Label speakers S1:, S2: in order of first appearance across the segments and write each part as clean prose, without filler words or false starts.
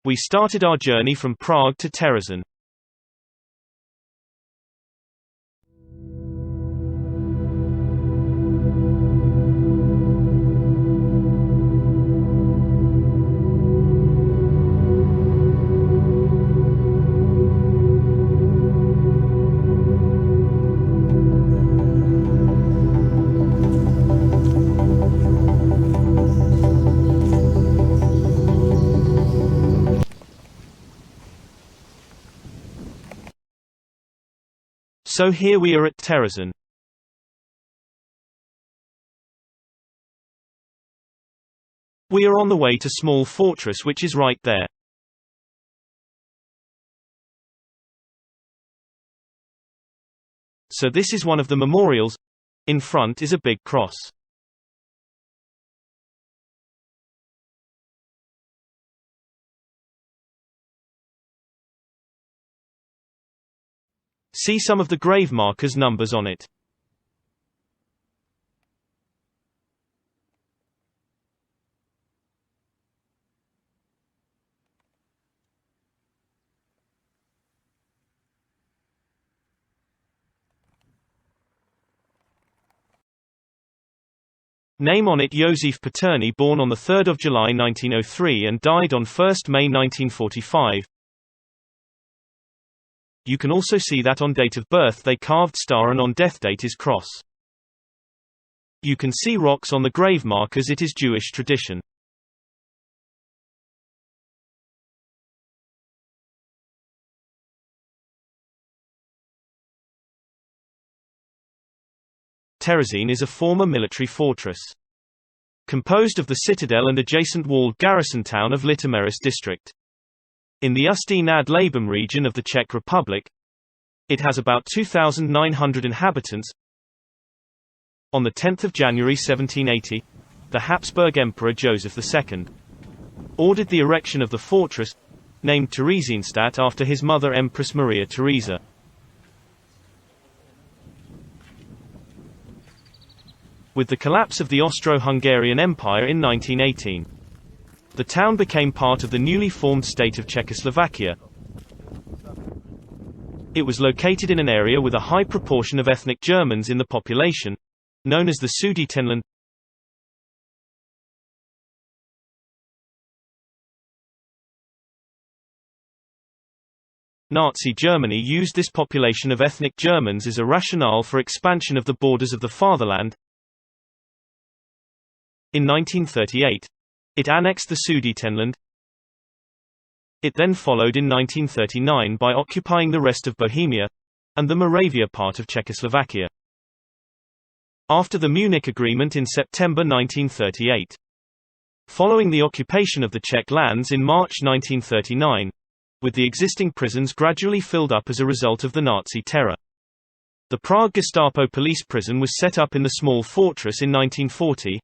S1: We started our journey from Prague to Terezín. So here we are at Terezín. We are on the way to small fortress which is right there. So this is one of the memorials. In front is a big cross. See some of the grave markers numbers on it. Name on it József Paterny, born on 3 July 1903 and died on 1 May 1945. You can also see that on date of birth they carved star and on death date is cross. You can see rocks on the grave markers. It is Jewish tradition. Terezín is a former military fortress, composed of the citadel and adjacent walled garrison town of Litoměřice District. In the Ústí nad Labem region of the Czech Republic, it has about 2,900 inhabitants. On 10 January 1780, the Habsburg Emperor Joseph II ordered the erection of the fortress, named Theresienstadt after his mother Empress Maria Theresa. With the collapse of the Austro-Hungarian Empire in 1918, the town became part of the newly formed state of Czechoslovakia. It was located in an area with a high proportion of ethnic Germans in the population, known as the Sudetenland. Nazi Germany used this population of ethnic Germans as a rationale for expansion of the borders of the Fatherland. In 1938, it annexed the Sudetenland. It then followed in 1939 by occupying the rest of Bohemia and the Moravia part of Czechoslovakia. After the Munich Agreement in September 1938, following the occupation of the Czech lands in March 1939, with the existing prisons gradually filled up as a result of the Nazi terror. The Prague Gestapo police prison was set up in the small fortress in 1940.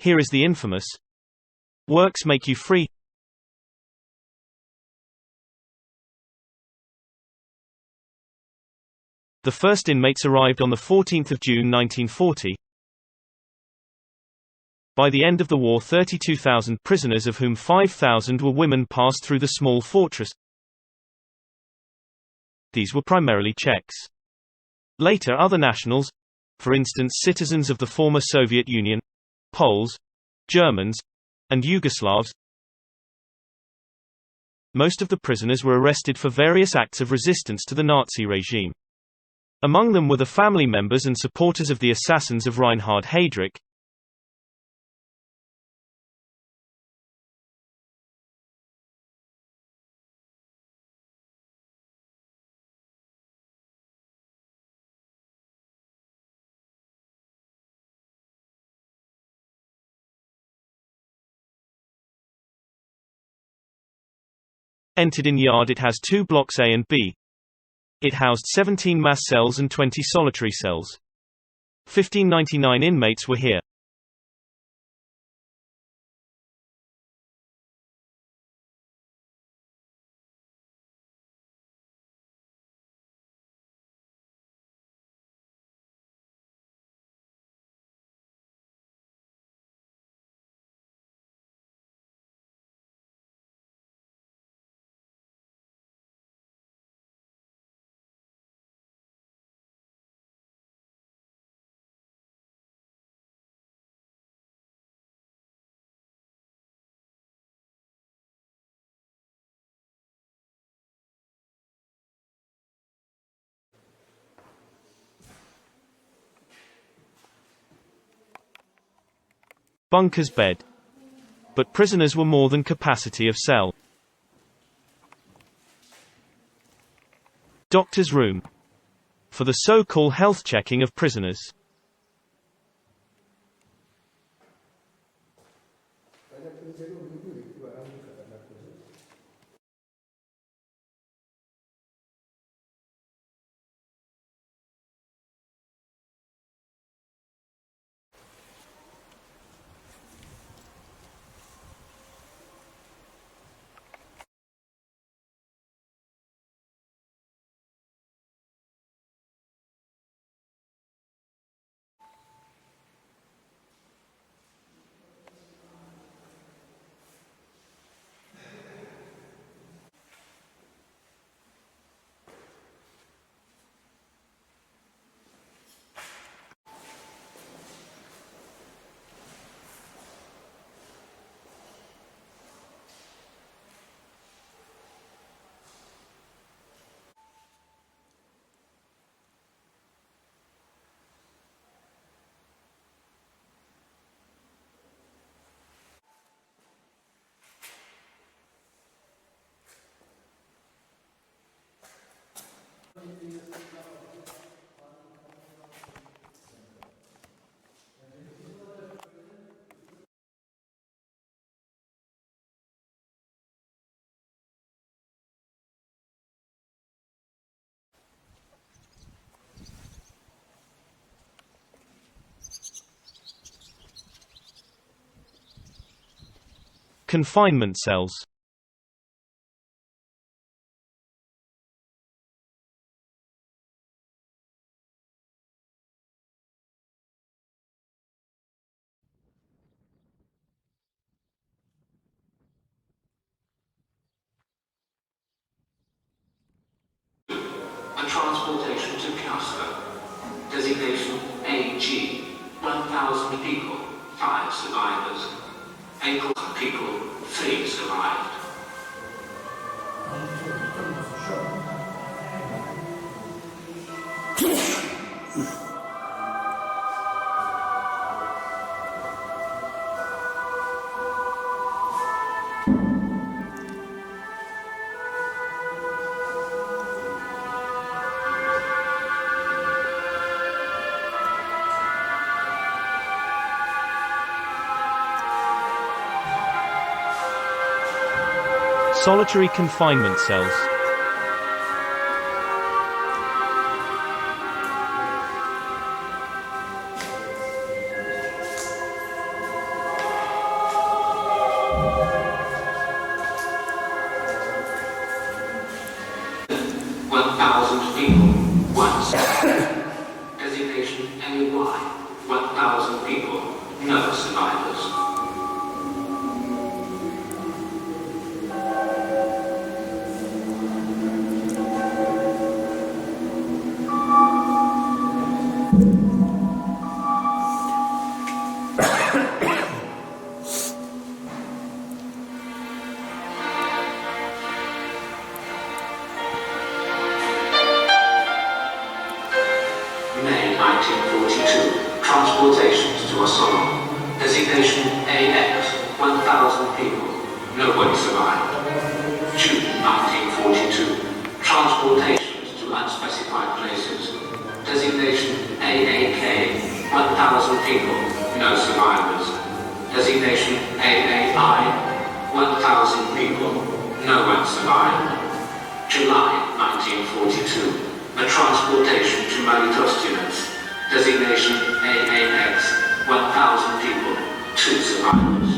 S1: Here is the infamous "Works make you free." The first inmates arrived on 14 June 1940. By the end of the war 32,000 prisoners, of whom 5,000 were women, passed through the small fortress. These were primarily Czechs. Later other nationals, for instance citizens of the former Soviet Union, Poles, Germans, and Yugoslavs. Most of the prisoners were arrested for various acts of resistance to the Nazi regime. Among them were the family members and supporters of the assassins of Reinhard Heydrich. Entered in yard. It has 2 blocks A and B. It housed 17 mass cells and 20 solitary cells. 1599 inmates were here. Bunker's bed. But prisoners were more than capacity of cell. Doctor's room. For the so-called health checking of prisoners. Confinement cells.
S2: And transportation to Kassel. Designation AG. 1,000 people, 5 survivors. April people, 3 survived.
S1: Solitary confinement cells.
S2: Designation AY. 1,000 people, no survivors. May 1942, transportations to Oslo. Designation AX, 1,000 people, nobody survived. June 1942, transportations to unspecified places. Designation AAK, 1,000 people, no survivors. Designation AAI, 1,000 people, no one survived. July 1942, a transportation to Litoměřice. Designation AAX, 1,000 people, 2 survivors.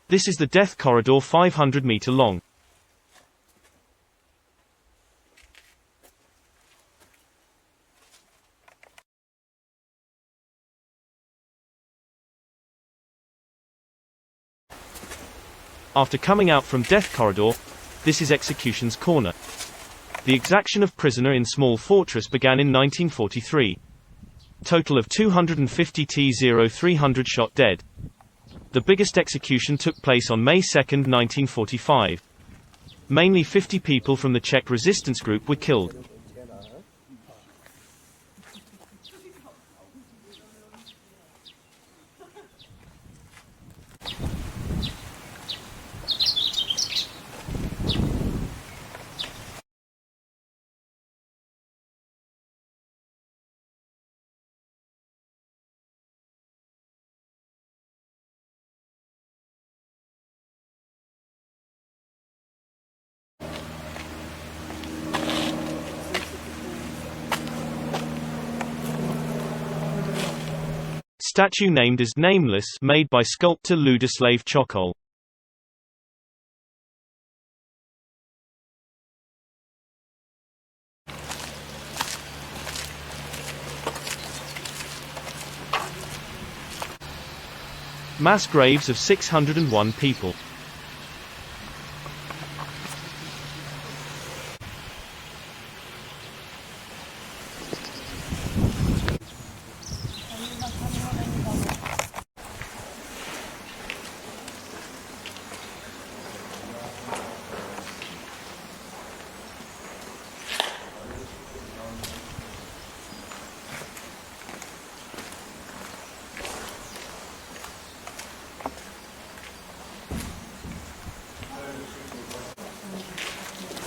S1: This is the death corridor 500 meter long. After coming out from death corridor, this is execution's corner. The exaction of prisoner in small fortress began in 1943. Total of 250 300 shot dead. The biggest execution took place on May 2, 1945. Mainly 50 people from the Czech resistance group were killed. Statue named as Nameless, made by sculptor Ludoslav Chokol. Mass graves of 601 people.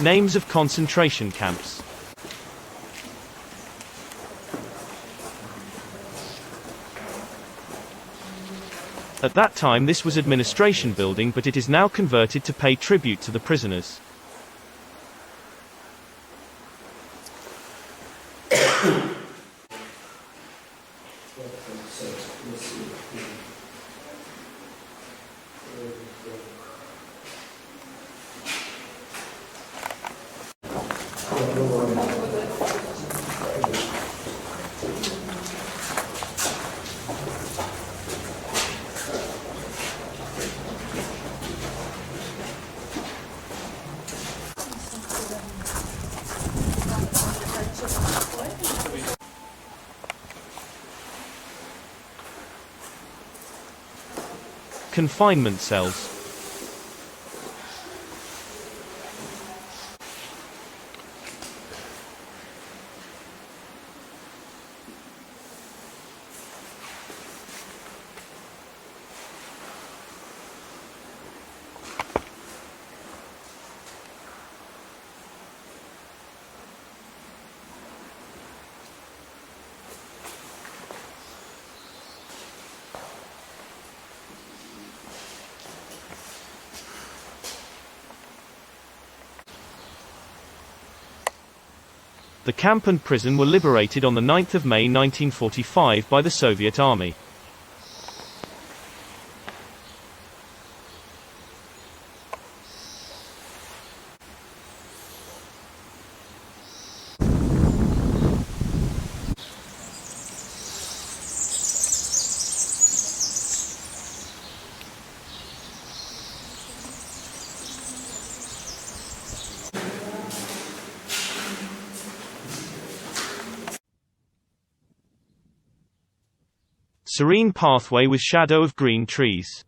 S1: Names of concentration camps. At that time this was administration building, but it is now converted to pay tribute to the prisoners. Confinement cells. The camp and prison were liberated on 9 May 1945 by the Soviet Army. Serene pathway with shadow of green trees.